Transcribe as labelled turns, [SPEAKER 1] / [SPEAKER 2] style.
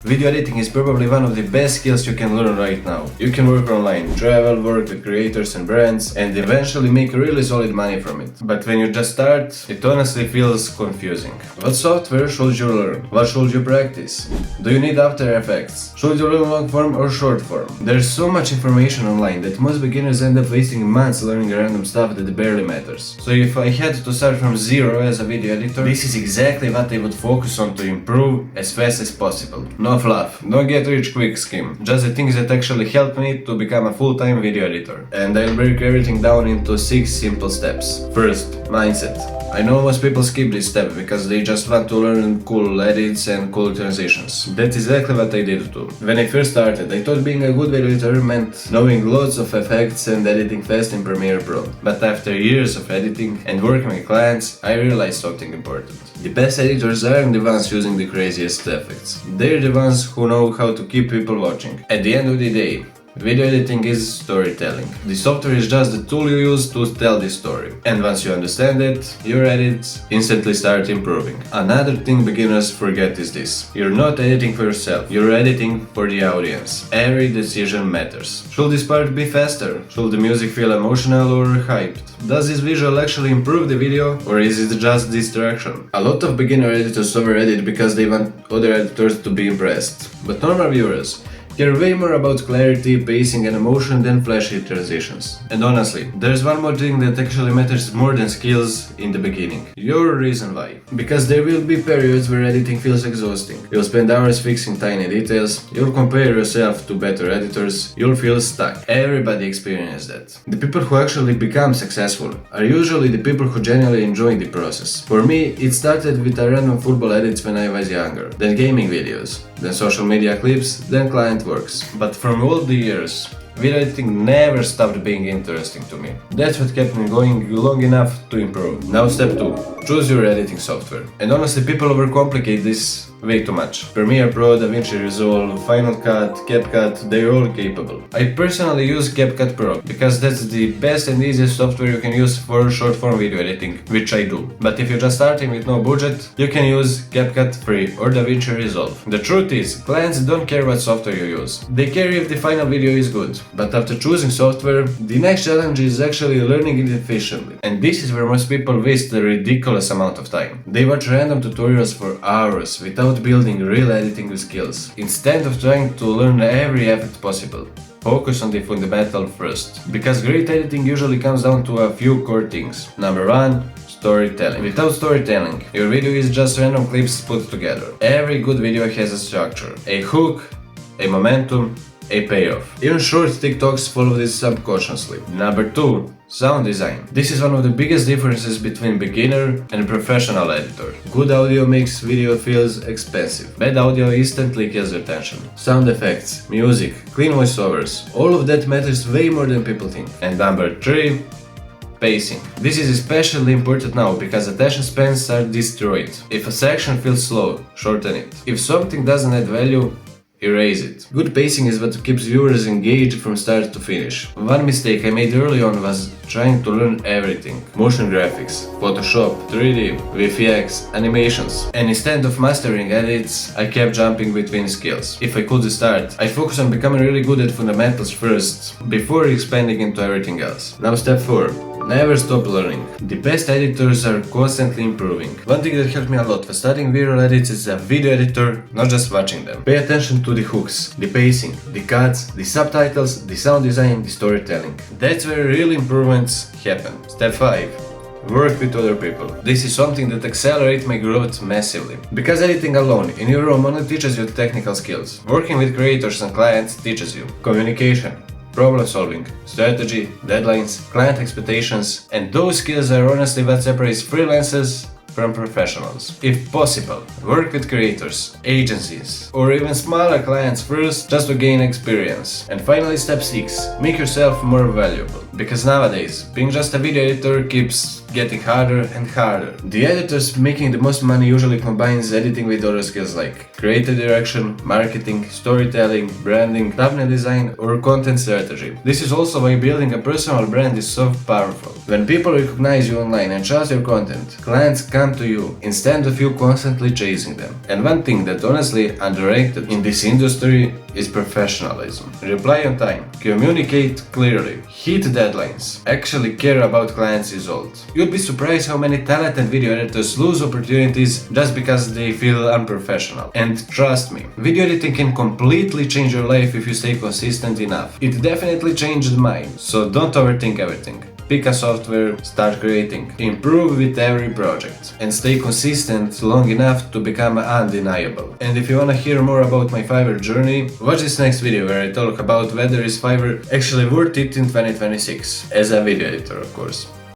[SPEAKER 1] Video editing is probably one of the best skills you can learn right now. You can work online, travel, work with creators and brands, and eventually make really solid money from it. But when you just start, it honestly feels confusing. What software should you learn? What should you practice? Do you need After Effects? Should you learn long form or short form? There's so much information online that most beginners end up wasting months learning random stuff that barely matters. So if I had to start from zero as a video editor, this is exactly what I would focus on to improve as fast as possible. No fluff, no get rich quick scheme, just the things that actually help me to become a full-time video editor. And I'll break everything down into 6 simple steps. First, mindset. I know most people skip this step because they just want to learn cool edits and cool transitions. That's exactly what I did too. When I first started, I thought being a good video editor meant knowing lots of effects and editing fast in Premiere Pro. But after years of editing and working with clients, I realized something important. The best editors aren't the ones using the craziest effects. They're the ones who know how to keep people watching. At the end of the day, video editing is storytelling. The software is just the tool you use to tell the story. And once you understand it, your edits instantly start improving. Another thing beginners forget is this. You're not editing for yourself, you're editing for the audience. Every decision matters. Should this part be faster? Should the music feel emotional or hyped? Does this visual actually improve the video, or is it just distraction? A lot of beginner editors over-edit because they want other editors to be impressed. But normal viewers care way more about clarity, pacing and emotion than flashy transitions. And honestly, there's one more thing that actually matters more than skills in the beginning. Your reason why. Because there will be periods where editing feels exhausting. You'll spend hours fixing tiny details, you'll compare yourself to better editors, you'll feel stuck. Everybody experiences that. The people who actually become successful are usually the people who genuinely enjoy the process. For me, it started with a random football edits when I was younger, then gaming videos, then social media clips, then client works. But from all the years, video editing never stopped being interesting to me. That's what kept me going long enough to improve. Now step 2. Choose your editing software. And honestly, people overcomplicate this way too much. Premiere Pro, DaVinci Resolve, Final Cut, CapCut, they're all capable. I personally use CapCut Pro because that's the best and easiest software you can use for short form video editing, which I do. But if you're just starting with no budget, you can use CapCut Free or DaVinci Resolve. The truth is, clients don't care what software you use. They care if the final video is good. But after choosing software, the next challenge is actually learning it efficiently. And this is where most people waste a ridiculous amount of time. They watch random tutorials for hours without building real editing skills. Instead of trying to learn every effect possible, focus on the fundamental first. Because great editing usually comes down to a few core things. Number 1. Storytelling. Without storytelling, your video is just random clips put together. Every good video has a structure, a hook, a momentum, a payoff. Even short TikToks follow this subconsciously. Number 2. Sound design. This is one of the biggest differences between beginner and professional editor. Good audio makes video feels expensive. Bad audio instantly kills attention. Sound effects, music, clean voiceovers, all of that matters way more than people think. And number 3. Pacing. This is especially important now because attention spans are destroyed. If a section feels slow, shorten it. If something doesn't add value, erase it. Good pacing is what keeps viewers engaged from start to finish. One mistake I made early on was trying to learn everything. Motion graphics, Photoshop, 3D, VFX, animations. And instead of mastering edits, I kept jumping between skills. If I could start, I focused on becoming really good at fundamentals first, before expanding into everything else. Now step 4. Never stop learning. The best editors are constantly improving. One thing that helped me a lot for studying video edits is a video editor, not just watching them. Pay attention to the hooks, the pacing, the cuts, the subtitles, the sound design, the storytelling. That's where real improvements happen. Step 5. Work with other people. This is something that accelerates my growth massively. Because editing alone in your room only teaches you technical skills. Working with creators and clients teaches you communication, problem solving, strategy, deadlines, client expectations, and those skills are honestly what separates freelancers from professionals. If possible, work with creators, agencies, or even smaller clients first just to gain experience. And finally, step 6. Make yourself more valuable. Because nowadays, being just a video editor keeps getting harder and harder. The editors making the most money usually combines editing with other skills like creative direction, marketing, storytelling, branding, thumbnail design, or content strategy. This is also why building a personal brand is so powerful. When people recognize you online and trust your content, clients come to you instead of you constantly chasing them. And one thing that honestly underrated in this industry is professionalism. Reply on time, communicate clearly, hit deadlines, actually care about clients' results. You'd be surprised how many talented video editors lose opportunities just because they feel unprofessional. And trust me, video editing can completely change your life if you stay consistent enough. It definitely changed mine, so don't overthink everything. Pick a software, start creating, improve with every project, and stay consistent long enough to become undeniable. And if you wanna hear more about my Fiverr journey, watch this next video where I talk about whether is Fiverr actually worth it in 2026, as a video editor of course.